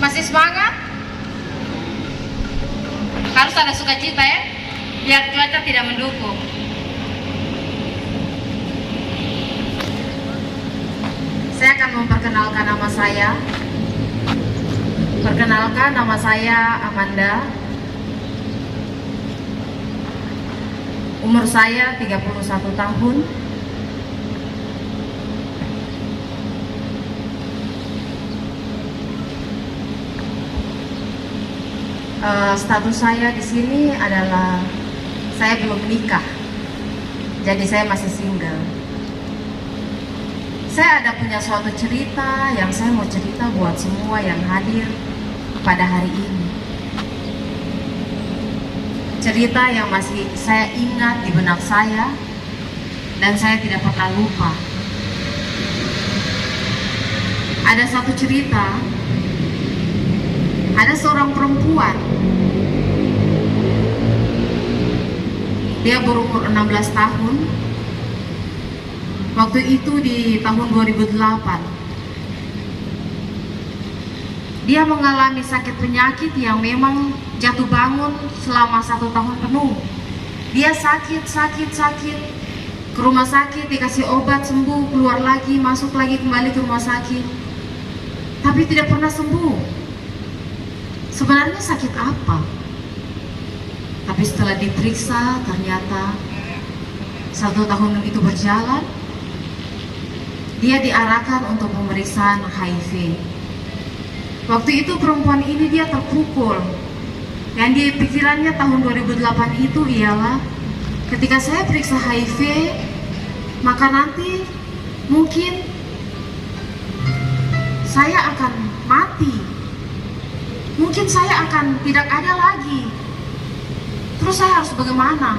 Masih semangat? Harus ada sukacita ya, biar cuaca tidak mendukung. Saya akan memperkenalkan nama saya. Perkenalkan, nama saya Amanda. Umur saya 31 tahun. Status saya di sini adalah saya belum menikah, jadi saya masih single. Saya ada punya suatu cerita yang saya mau cerita buat semua yang hadir pada hari ini. Cerita yang masih saya ingat di benak saya dan saya tidak pernah lupa. Ada satu cerita, ada seorang perempuan. Dia berumur 16 tahun. Waktu itu di tahun 2008. Dia mengalami sakit penyakit yang memang jatuh bangun selama 1 tahun penuh. Dia sakit. Ke rumah sakit, dikasih obat, sembuh, keluar lagi, masuk lagi, kembali ke rumah sakit. Tapi tidak pernah sembuh. Sebenarnya sakit apa? Tapi setelah diperiksa, ternyata 1 tahun itu berjalan, dia diarahkan untuk pemeriksaan HIV. Waktu itu perempuan ini dia terpukul. Yang di pikirannya tahun 2008 itu ialah, ketika saya periksa HIV, maka nanti mungkin saya akan mati. Mungkin saya akan tidak ada lagi. Terus saya harus bagaimana?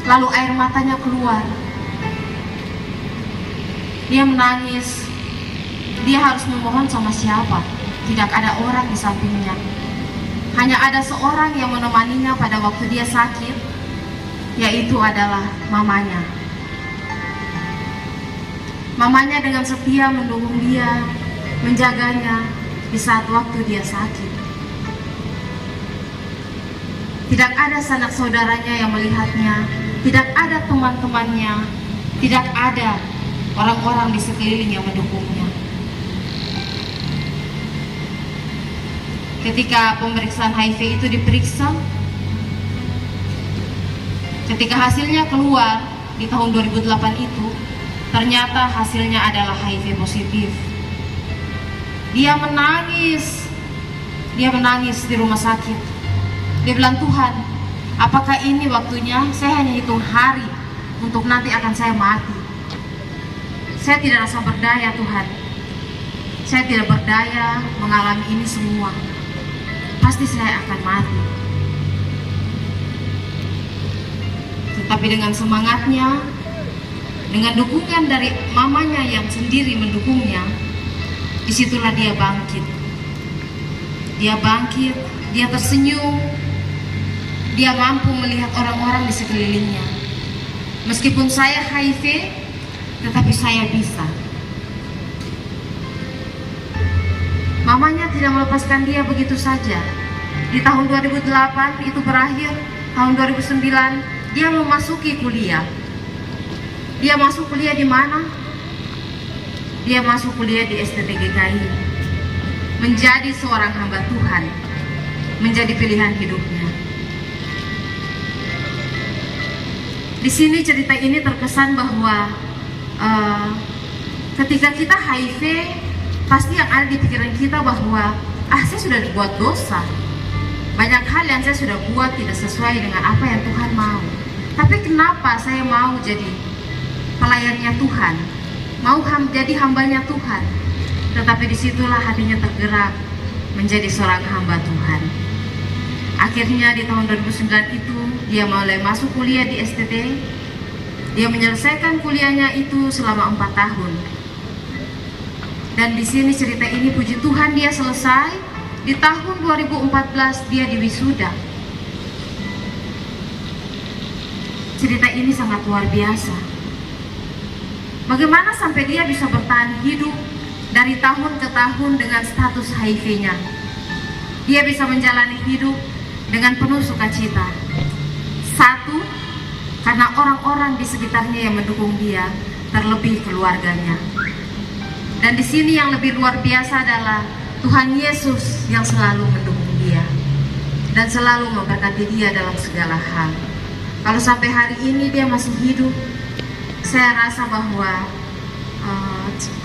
Lalu air matanya keluar. Dia menangis. Dia harus memohon sama siapa? Tidak ada orang di sampingnya. Hanya ada seorang yang menemaninya pada waktu dia sakit, yaitu adalah mamanya. Mamanya dengan setia mendukung dia, menjaganya di saat waktu dia sakit. Tidak ada sanak saudaranya yang melihatnya, tidak ada teman-temannya, tidak ada orang-orang di sekeliling yang mendukungnya. Ketika pemeriksaan HIV itu diperiksa, ketika hasilnya keluar di tahun 2008 itu, ternyata hasilnya adalah HIV positif. Dia menangis di rumah sakit. Dia bilang, Tuhan, apakah ini waktunya? Saya hanya hitung hari untuk nanti akan saya mati. Saya tidak rasa berdaya, Tuhan. Saya tidak berdaya mengalami ini semua. Pasti saya akan mati. Tetapi dengan semangatnya, dengan dukungan dari mamanya yang sendiri mendukungnya, disitulah dia bangkit. Dia bangkit, dia tersenyum, dia mampu melihat orang-orang di sekelilingnya. Meskipun saya HIV, tetapi saya bisa. Mamanya tidak melepaskan dia begitu saja. Di tahun 2008 itu berakhir, tahun 2009 dia memasuki kuliah. Dia masuk kuliah di mana? Dia masuk kuliah di STTGKI. Menjadi seorang hamba Tuhan, menjadi pilihan hidupnya. Di sini cerita ini terkesan bahwa ketika kita HIV, pasti yang ada di pikiran kita bahwa saya sudah buat dosa. Banyak hal yang saya sudah buat tidak sesuai dengan apa yang Tuhan mau. Tapi kenapa saya mau jadi pelayannya Tuhan, mau jadi hambanya Tuhan? Tetapi disitulah hatinya tergerak menjadi seorang hamba Tuhan. Akhirnya di tahun 2009 itu dia mulai masuk kuliah di STT. Dia menyelesaikan kuliahnya itu selama 4 tahun. Dan di sini cerita ini puji Tuhan dia selesai. Di tahun 2014 dia diwisuda. Cerita ini sangat luar biasa. Bagaimana sampai dia bisa bertahan hidup dari tahun ke tahun dengan status HIV-nya. Dia bisa menjalani hidup dengan penuh sukacita. Satu, karena orang-orang di sekitarnya yang mendukung dia, terlebih keluarganya. Dan di sini yang lebih luar biasa adalah Tuhan Yesus yang selalu mendukung dia dan selalu memberkati dia dalam segala hal. Kalau sampai hari ini dia masih hidup, saya rasa bahwa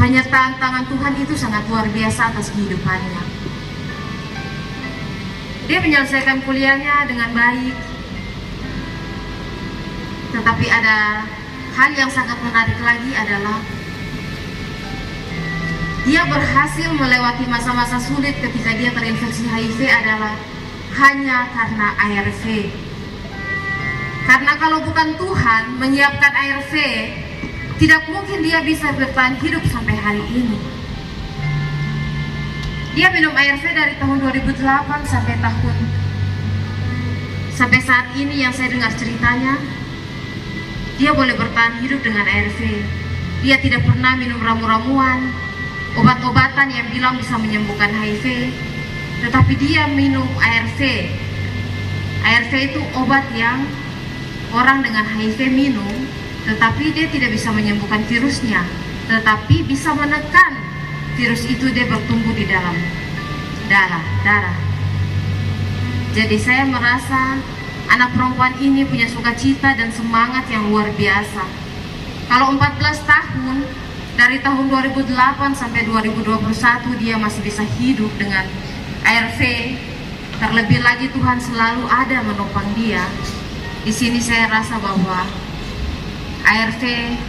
penyertaan tangan Tuhan itu sangat luar biasa atas kehidupannya. Dia menyelesaikan kuliahnya dengan baik, tetapi ada hal yang sangat menarik lagi adalah dia berhasil melewati masa-masa sulit ketika dia terinfeksi HIV adalah hanya karena ARV. Karena kalau bukan Tuhan menyiapkan ARV, tidak mungkin dia bisa bertahan hidup sampai hari ini. Dia minum ARV dari tahun 2008 sampai saat ini yang saya dengar ceritanya, dia boleh bertahan hidup dengan ARV. Dia tidak pernah minum ramu-ramuan, obat-obatan yang bilang bisa menyembuhkan HIV, tetapi dia minum ARV. ARV itu obat yang orang dengan HIV minum, tetapi dia tidak bisa menyembuhkan virusnya, tetapi bisa menekan virus itu dia bertumbuh di dalam darah. Jadi saya merasa anak perempuan ini punya sukacita dan semangat yang luar biasa. Kalau 14 tahun, dari tahun 2008 sampai 2021 dia masih bisa hidup dengan ARV. Terlebih lagi Tuhan selalu ada menopang dia. Di sini saya rasa bahwa ARV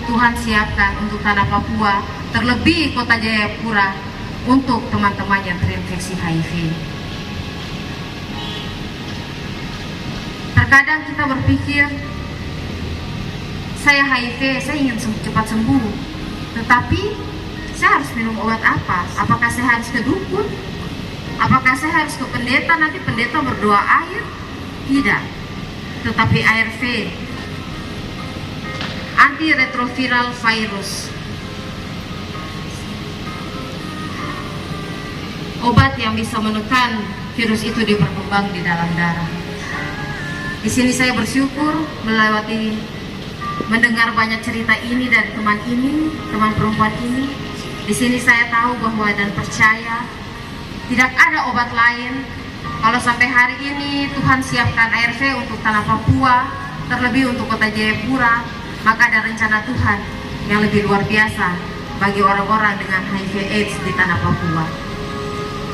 Tuhan siapkan untuk tanah Papua, terlebih kota Jayapura, untuk teman-teman yang terinfeksi HIV. Terkadang kita berpikir, saya HIV, saya ingin cepat sembuh, tetapi saya harus minum obat apa? Apakah saya harus ke dukun? Apakah saya harus ke pendeta, nanti pendeta berdoa air? Tidak. Tetapi ARV, antiretroviral virus, obat yang bisa menekan virus itu berkembang di dalam darah. Di sini saya bersyukur mendengar banyak cerita ini dari teman perempuan ini. Di sini saya tahu bahwa dan percaya tidak ada obat lain. Kalau sampai hari ini Tuhan siapkan ARV untuk tanah Papua, terlebih untuk kota Jayapura, maka ada rencana Tuhan yang lebih luar biasa bagi orang-orang dengan HIV/AIDS di tanah Papua.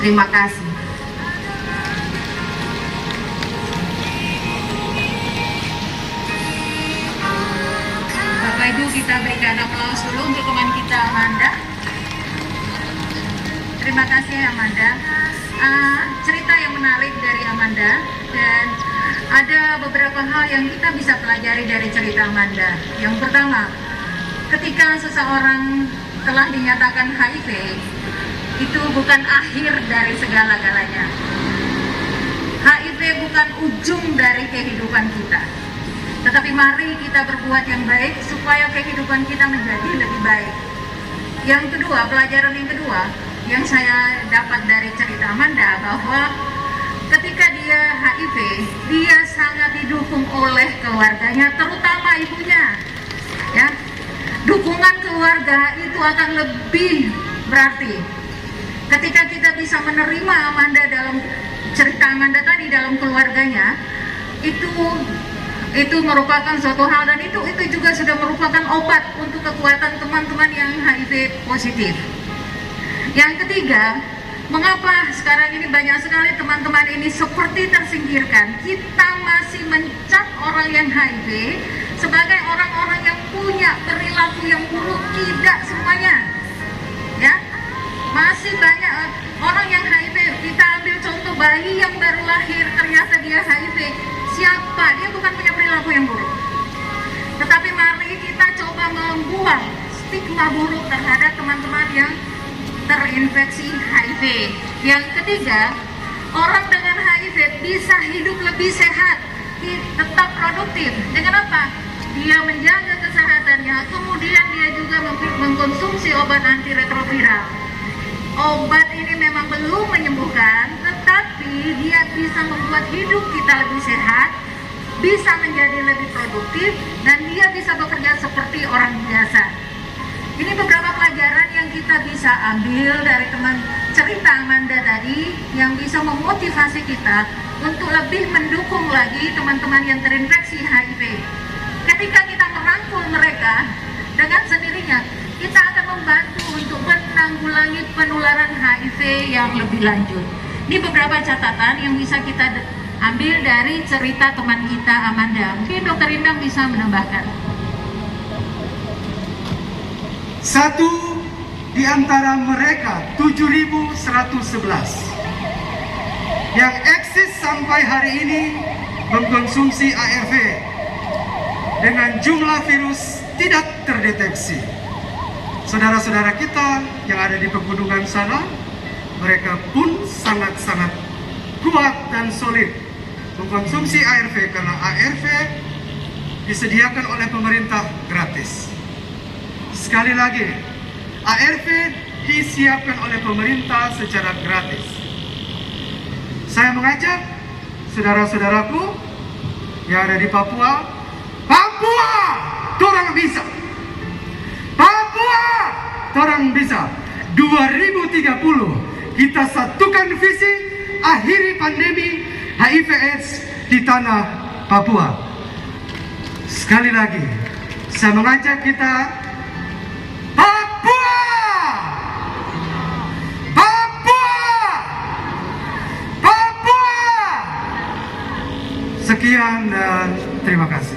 Terima kasih. Bapak Ibu, kita berikan aplaus dulu untuk teman kita Amanda. Terima kasih Amanda. Cerita yang menarik dari Amanda, dan ada beberapa hal yang kita bisa pelajari dari cerita Amanda. Yang pertama, ketika seseorang telah dinyatakan HIV, itu bukan akhir dari segala-galanya. HIV bukan ujung dari kehidupan kita, tetapi mari kita berbuat yang baik supaya kehidupan kita menjadi lebih baik. Yang kedua, pelajaran yang kedua yang saya dapat dari cerita Amanda, bahwa ketika dia HIV, dia sangat didukung oleh keluarganya, terutama ibunya. Ya, dukungan keluarga itu akan lebih berarti. Ketika kita bisa menerima Amanda dalam cerita Amanda tadi dalam keluarganya, itu merupakan suatu hal, dan itu juga sudah merupakan obat untuk kekuatan teman-teman yang HIV positif. Yang ketiga, mengapa sekarang ini banyak sekali teman-teman ini seperti tersingkirkan? Kita masih mencap orang yang HIV sebagai orang-orang yang punya perilaku yang buruk. Tidak semuanya, ya. Masih banyak orang yang HIV. Kita ambil contoh bayi yang baru lahir, ternyata dia HIV. Siapa? Dia bukan punya perilaku yang buruk. Tetapi mari kita coba membuang stigma buruk terhadap teman-teman yang terinfeksi HIV. Yang ketiga, orang dengan HIV bisa hidup lebih sehat, tetap produktif. Dengan apa? Dia menjaga kesehatannya, kemudian dia juga mengkonsumsi obat antiretroviral. obat ini memang belum menyembuhkan, tetapi dia bisa membuat hidup kita lebih sehat, bisa menjadi lebih produktif, dan dia bisa bekerja seperti orang biasa. Ini beberapa pelajaran yang kita bisa ambil dari teman cerita Amanda tadi, yang bisa memotivasi kita untuk lebih mendukung lagi teman-teman yang terinfeksi HIV. Ketika kita merangkul mereka, dengan sendirinya kita akan membantu untuk menanggulangi penularan HIV yang lebih lanjut. Ini beberapa catatan yang bisa kita ambil dari cerita teman kita Amanda. Mungkin Dr. Indang bisa menambahkan. Satu di antara mereka 7.111 yang eksis sampai hari ini mengkonsumsi ARV dengan jumlah virus tidak terdeteksi. Saudara-saudara kita yang ada di pegunungan sana, mereka pun sangat-sangat kuat dan solid mengkonsumsi ARV karena ARV disediakan oleh pemerintah gratis. Sekali lagi, ARV disiapkan oleh pemerintah secara gratis. Saya mengajak saudara-saudaraku yang ada di Papua, Papua, torang bisa. Papua, torang bisa. 2030 kita satukan visi akhiri pandemi HIV/AIDS di tanah Papua. Sekali lagi, saya mengajak kita, Papua, Papua, Papua. Sekian dan terima kasih.